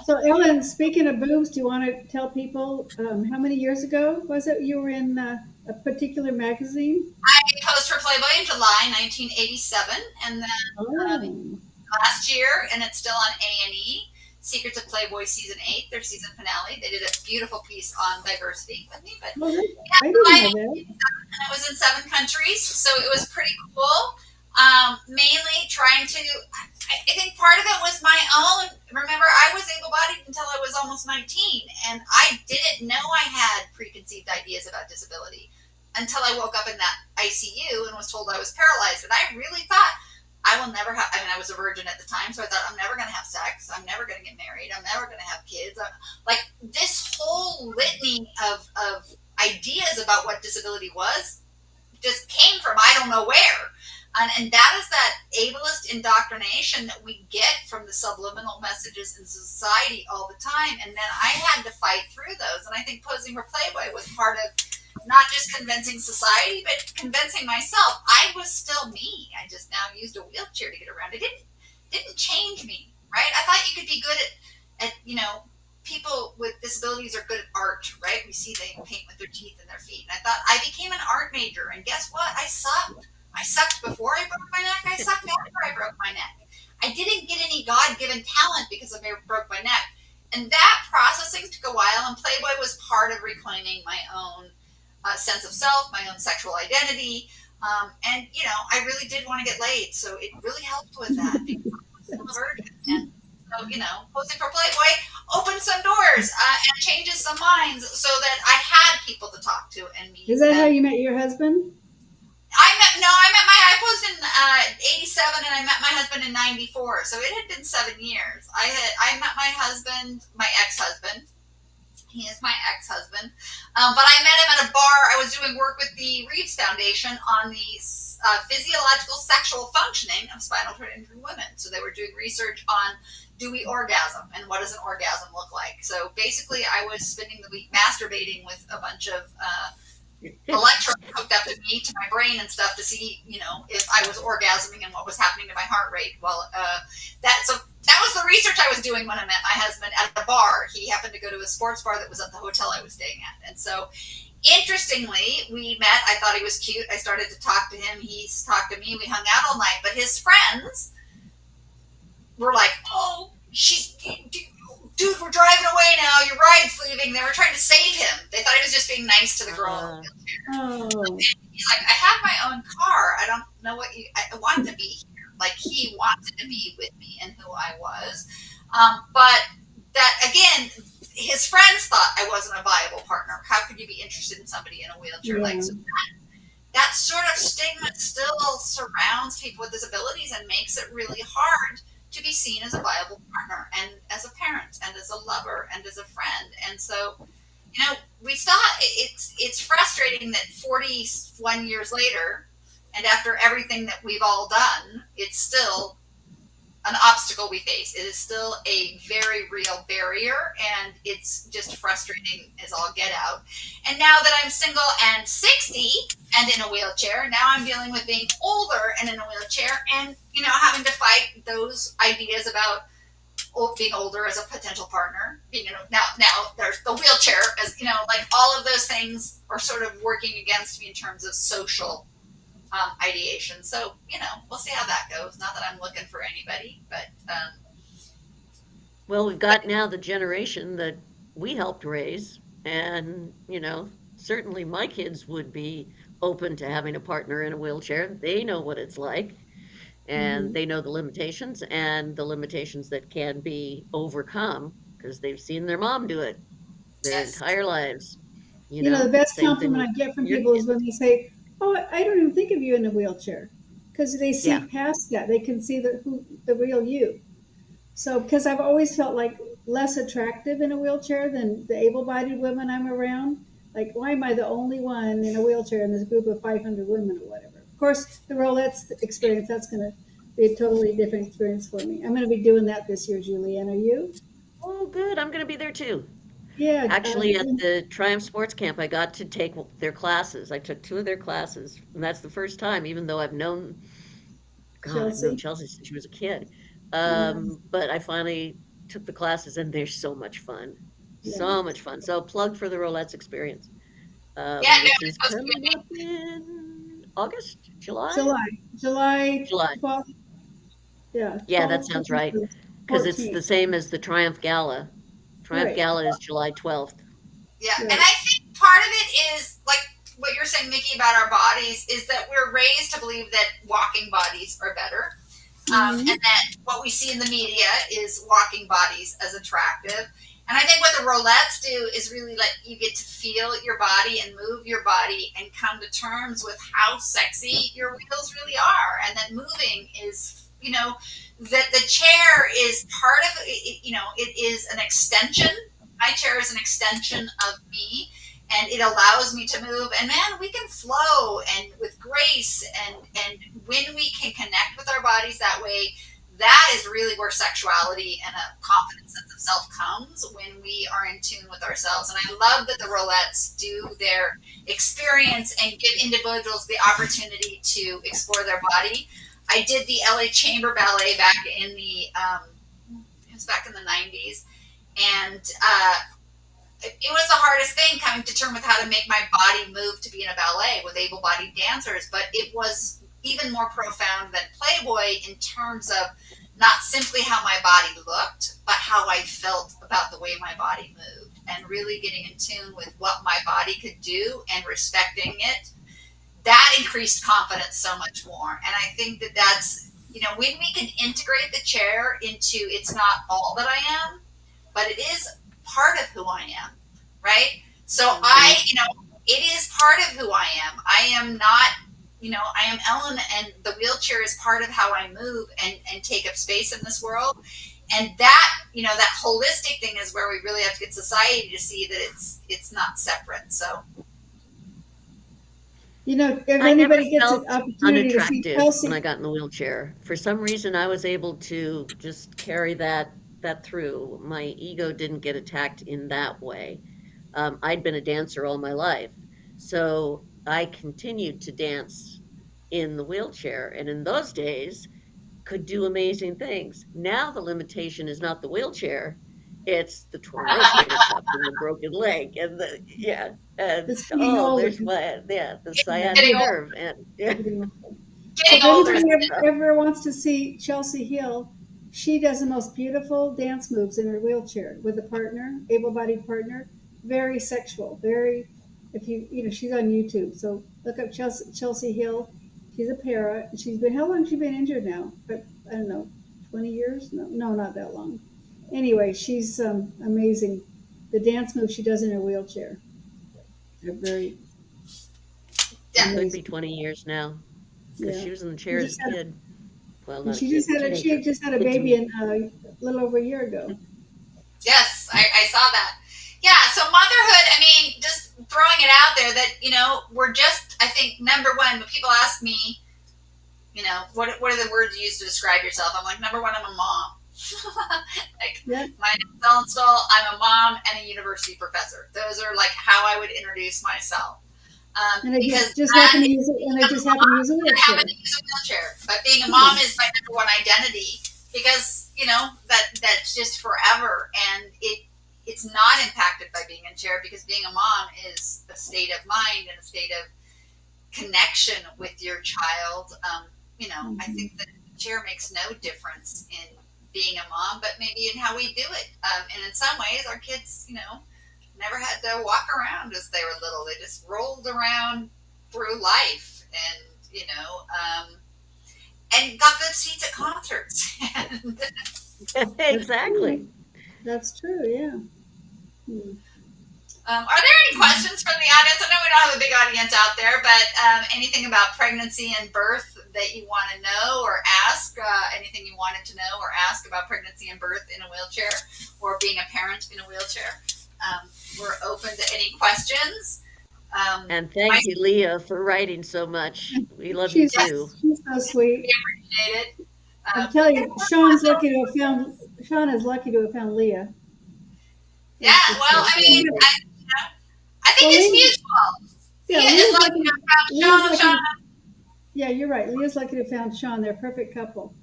So, Ellen, speaking of boobs, do you want to tell people how many years ago was it you were in a particular magazine? I posed for Playboy in July 1987, and then Oh, last year, and it's still on A&E. Secrets of Playboy season 8, their season finale. They did a beautiful piece on diversity with me, but well, yeah, I didn't know and that. it was in 7 countries, so it was pretty cool. Mainly trying to, I think part of it was my own. Remember, I was able-bodied until I was almost 19, and I didn't know I had preconceived ideas about disability until I woke up in that ICU and was told I was paralyzed. And I really thought I will never have. I mean, I was a virgin at the time, so I thought I'm never going to have sex. I'm never going to get married. I'm never going to have kids. Like this whole litany of ideas about what disability was just came from I don't know where. And that is that ableist indoctrination that we get from the subliminal messages in society all the time. And then I had to fight through those. And I think posing for Playboy was part of not just convincing society, but convincing myself. I was still me. I just now used a wheelchair to get around. It didn't change me, right? I thought you could be good at people with disabilities are good at art, right? We see they paint with their teeth and their feet. And I thought I became an art major, and guess what? I sucked. I sucked before I broke my neck. I sucked after I broke my neck. I didn't get any God-given talent because I broke my neck. And that processing took a while, and Playboy was part of reclaiming my own sense of self, my own sexual identity. And, I really did want to get laid, so it really helped with that because I was still a virgin. And so, posing for Playboy opened some doors and changes some minds so that I had people to talk to and meet. Is that how you met your husband? I posed in 87 and I met my husband in 94. So it had been 7 years. I met my husband, my ex-husband. He is my ex-husband. But I met him at a bar. I was doing work with the Reeves Foundation on the physiological sexual functioning of spinal cord injured women. So they were doing research on do we orgasm and what does an orgasm look like. So basically I was spending the week masturbating with a bunch of electrodes hooked up to me, to my brain and stuff to see, if I was orgasming and what was happening to my heart rate. Well, that was the research I was doing when I met my husband at a bar. He happened to go to a sports bar that was at the hotel I was staying at. And so, interestingly, we met. I thought he was cute. I started to talk to him. He talked to me. We hung out all night. But his friends were like, oh, dude, we're driving away now. Your ride's leaving. They were trying to save him. They thought he was just being nice to the girl in the wheelchair. Oh, He's like, I have my own car. I don't know what I want to be here. Like, he wanted to be with me and who I was. But that, again, his friends thought I wasn't a viable partner. How could you be interested in somebody in a wheelchair? Like, Yeah. so that sort of stigma still surrounds people with disabilities and makes it really hard to be seen as a viable partner and as a parent and as a lover and as a friend. And so, we still have, it's frustrating that 41 years later, and after everything that we've all done, it's still an obstacle we face. It is still a very real barrier, and it's just frustrating as all get out. And now that I'm single and 60 and in a wheelchair, now I'm dealing with being older and in a wheelchair, and having to fight those ideas about being older as a potential partner. Now there's the wheelchair, as like all of those things are sort of working against me in terms of social ideation. So, we'll see how that goes. Not that I'm looking for anybody, but Well, we've got now the generation that we helped raise, and, certainly my kids would be open to having a partner in a wheelchair. They know what it's like, and Mhm. they know the limitations and the limitations that can be overcome because they've seen their mom do it their yes. entire lives. The best Same thing compliment with I get from your people kid. is when they say, "Oh, I don't even think of you in a wheelchair," because they Yeah. see past that. They can see the real you. So, because I've always felt like less attractive in a wheelchair than the able-bodied women I'm around. Like, why am I the only one in a wheelchair in this group of 500 women or whatever? Of course, the Rollettes experience, that's going to be a totally different experience for me. I'm going to be doing that this year, Julianne. Are you? Oh, good. I'm going to be there too. Yeah. Actually, at the Triumph Sports Camp, I got to take their classes. I took two of their classes, and that's the first time, even though God, I've known Chelsea. Chelsea since she was a kid. Uh, But I finally took the classes, and they're so much fun. yeah. So much fun. So, plug for the Rolettes experience, Yeah, no, which it's is supposed to coming be up in August, July? July. July July. 12th. Yeah. Yeah, that 12th sounds right. to Because it's 14th. the same as the Triumph Gala. Triumph Right. Gala is July 12th. Yeah, and Right. I think part of it is like what you're saying, Mickey, about our bodies is that we're raised to believe that walking bodies are better, and Hmm. that what we see in the media is walking bodies as attractive. And I think what the Rollettes do is really let you get to feel your body and move your body and come to terms with how sexy your wheels really are, and that moving is, that the chair is part of it. It is an extension. My chair is an extension of me, and it allows me to move. And man, we can flow and with grace, and when we can connect with our bodies that way, that is really where sexuality and a confident sense of self comes, when we are in tune with ourselves. And I love that the Rollettes do their experience and give individuals the opportunity to explore their body. I did the LA Chamber Ballet back in it was back in the 90s, and it was the hardest thing coming to terms with how to make my body move to be in a ballet with able-bodied dancers. But it was even more profound than Playboy in terms of not simply how my body looked, but how I felt about the way my body moved, and really getting in tune with what my body could do and respecting it. That increased confidence so much more. And I think that that's, when we can integrate the chair into, it's not all that I am, but it is part of who I am, right? So Hmm. it is part of who I am. I am not, I am Ellen, and the wheelchair is part of how I move and take up space in this world. And that, that holistic thing is where we really have to get society to see that it's not separate. So If I never anybody gets an felt opportunity to see unattractive when I Chelsea, got in the wheelchair. For some reason, I was able to just carry that through. My ego didn't get attacked in that way. I'd been a dancer all my life, so I continued to dance in the wheelchair, and in those days, could do amazing things. Now the limitation is not the wheelchair, it's the torn rotator cuff and the broken leg and and it's getting older. the Yeah, sciatic getting old, nerve and yeah. getting older. So getting if older. anybody ever wants to see Chelsea Hill, she does the most beautiful dance moves in her wheelchair with a partner, able-bodied partner. Very sexual. Very. If she's on YouTube. So look up Chelsea Hill. She's a para. She's been. How long has she been injured now? But I don't know. 20 years? No, not that long. Anyway, she's amazing the dance moves she does in her wheelchair. They're very Yeah. Could be amazing. 20 years now because Yeah. she was in the She chair as a just had, kid. Well, and not a kid, she teenager. had just had a Kid to baby me. in a little over a year ago. Yes, I saw that. Yeah, so motherhood, I mean, just throwing it out there that, we're just, I think, number one, when people ask me, what are the words you use to describe yourself? I'm like, number one, I'm a mom. Like, Yeah. my name's Ellen Stohl, I'm a mom and a university professor. Those are like how I would introduce myself. And I Because just that happen to is use it, and I being a just happen to mom use a and having wheelchair. to use a wheelchair. But being a Yeah. mom is my number one identity because, that's just forever. And it's not impacted by being in a chair because being a mom is a state of mind and a state of connection with your child. I Mhm. think that the chair makes no difference in being a mom, but maybe in how we do it. And in some ways, our kids, never had to walk around as they were little. They just rolled around through life and got good seats at concerts. And, That's true. Exactly. That's true. Yeah. Hmm. are there any questions from the audience? I know we don't have a big audience out there, but anything about pregnancy and birth that you want to know or ask? Anything you wanted to know or ask about pregnancy and birth in a wheelchair or being a parent in a wheelchair? We're open to any questions. And My thank you, Leah, for writing so much. We love you She's too. Yes, she's so we sweet. appreciate it. I'm We telling can you, work on those. Sean is lucky to have found Leah. Yeah, That's for well, sure. I mean, I think Well, it's Leah, mutual. yeah, Leah is lucky to have found Leah's Sean, and lucky. Sean, Yeah, you're right. Leah's lucky to have found Sean. They're a perfect couple.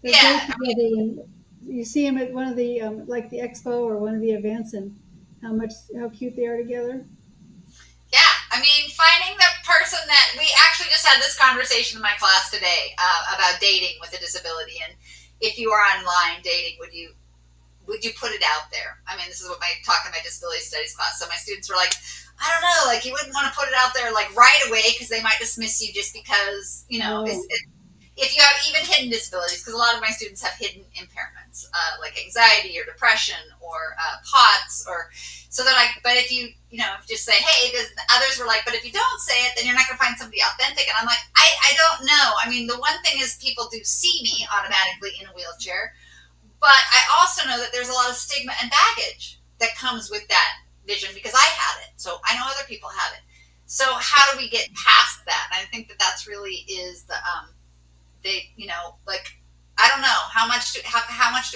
They're yeah, great together. When you see them at one of the like the expo or one of the events, and how cute they are together. yeah. I mean, finding the person that we actually just had this conversation in my class today about dating with a disability, and if you are online dating, would you put it out there? I mean, this is what my talk in my disability studies class. So my students were like, I don't know, like you wouldn't want to put it out there like right away because they might dismiss you just because Oh, if you have even hidden disabilities, because a lot of my students have hidden impairments, like anxiety or depression or POTS, or so they're like, but if you, just say, hey, others were like, but if you don't say it, then you're not going to find somebody authentic. And I'm like, I don't know. I mean, the one thing is people do see me automatically in a wheelchair, but I also know that there's a lot of stigma and baggage that comes with that vision because I had it. So I know other people have it. So how do we get past that? And I think that that's really is like I don't know how much do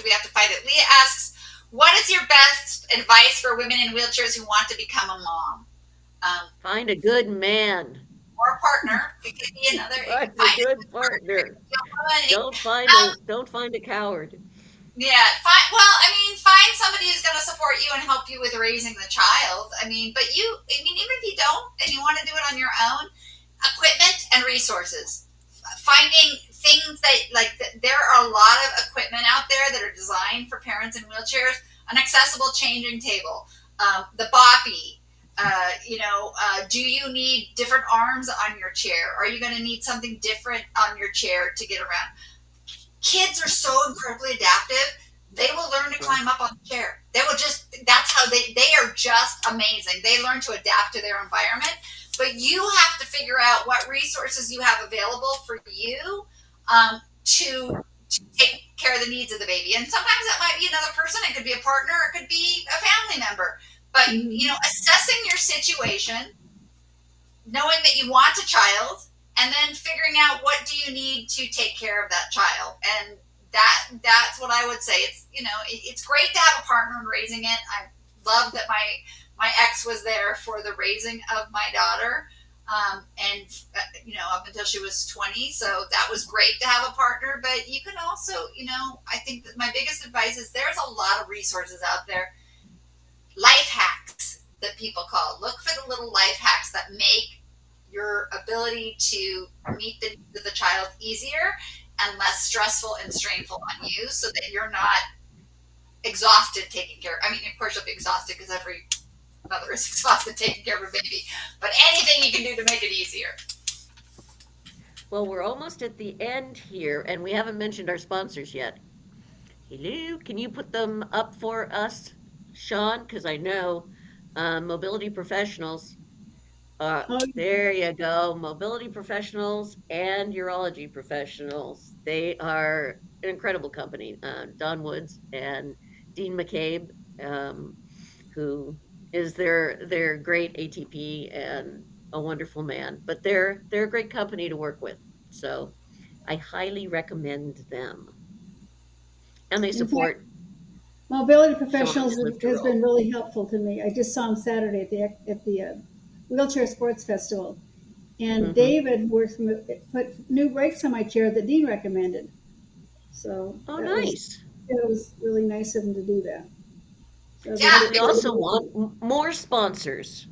we have to fight it. Leah asks, what is your best advice for women in wheelchairs who want to become a mom? Find a good man. Or a partner. It could be another. It Find could a find a good good partner. It partner. could be a woman. Don't find a coward. Yeah. Well, I mean, find somebody who's going to support you and help you with raising the child. I mean, even if you don't and you want to do it on your own, equipment and resources. Finding things that there are a lot of equipment out there that are designed for parents in wheelchairs. An accessible changing table, the boppy. Do you need different arms on your chair? Are you going to need something different on your chair to get around? Kids are so incredibly adaptive. They will learn to Yeah. climb up on the chair. That's how they are just amazing. They learn to adapt to their environment. But you have to figure out what resources you have available for you to take care of the needs of the baby. And sometimes that might be another person. It could be a partner. It could be a family member. But, mhm. Assessing your situation, knowing that you want a child, and then figuring out what do you need to take care of that child. And that's what I would say. It's great to have a partner in raising it. I love that my ex was there for the raising of my daughter, and up until she was 20. So that was great to have a partner. But you can also, I think that my biggest advice is there's a lot of resources out there, life hacks that people call. Look for the little life hacks that make your ability to meet the needs of the child easier and less stressful and strainful on you, so that you're not exhausted taking care. I mean, of course, you'll be exhausted because every mother is exhausted taking care of a baby. But anything you can do to make it easier. Well, we're almost at the end here, and we haven't mentioned our sponsors yet. Hello, can you put them up for us, Sean, because I know mobility professionals. Oh, There you go. Mobility professionals and urology professionals. They are an incredible company. Don Woods and Dean McCabe, um, who is their great ATP and a wonderful man. But they're a great company to work with. So I highly recommend them. And they in fact, support mobility Sean's professionals Live to has Roll. been really helpful to me. I just saw him Saturday at the Wheelchair Sports Festival, and Hmm. David put new brakes on my chair that Dean recommended. So Oh, that nice. was really nice of him to do that. So Yeah, And that's we it, also want more sponsors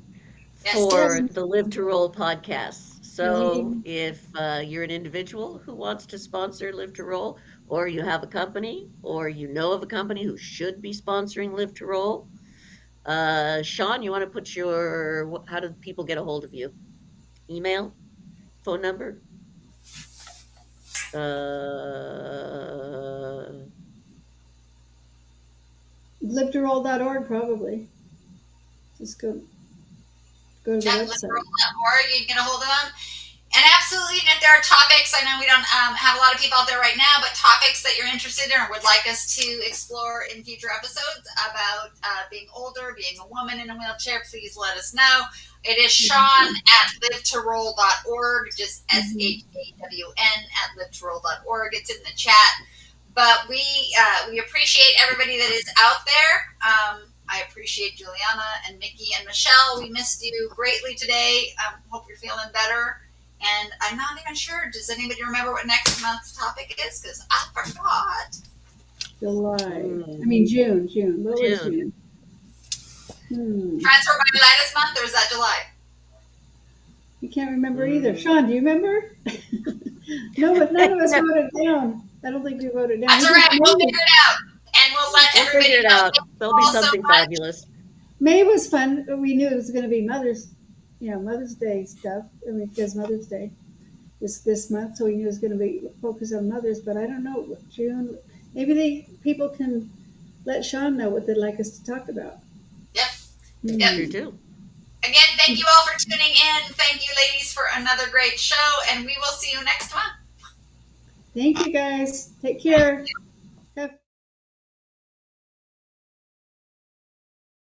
yes, yes, for the Live to Roll podcasts. we So need if you're an individual who wants to sponsor Live to Roll, or you have a company, or you know of a company who should be sponsoring Live to Roll, Sean, you want to put how do people get a hold of you? Email, phone number? Uh, livetorroll.org probably. Just go to the chat website. liberal.org. You can get a hold of them. And absolutely, and if there are topics, I know we don't have a lot of people out there right now, but topics that you're interested in or would like us to explore in future episodes about being older, being a woman in a wheelchair, please let us know. It is Sean at liveToroll.org, just Mhm. SHAWN at liveToroll.org. It's in the chat. But we appreciate everybody that is out there. I appreciate Juliana and Mickie and Michele. We missed you greatly today. Hope you're feeling better. And I'm not even sure. Does anybody remember what next month's topic is? Because I forgot. July. I mm, mean June. June. What was June. June? Hmm. Transfer myelitis month, or is that July? I can't remember either. Mm. Sean, do you remember? No, but none of us No, wrote it down. I don't think we wrote it down. That's We all just right. We'll figure it out. And we'll let we'll figure everybody it know. out. Thank you There'll be all so something much. fabulous. May was fun. We knew it was going to be Mother's Day stuff. I mean, because Mother's Day is this month, so we knew it was going to be focused on mothers. But I don't know, June. Maybe people can let Sean know what they'd like us to talk about. Yep. They Yep. sure Hmm. do. Again, thank you all for tuning in. Thank you, ladies, for another great show. And we will see you next month. Thank you, guys. Take Thank care. you.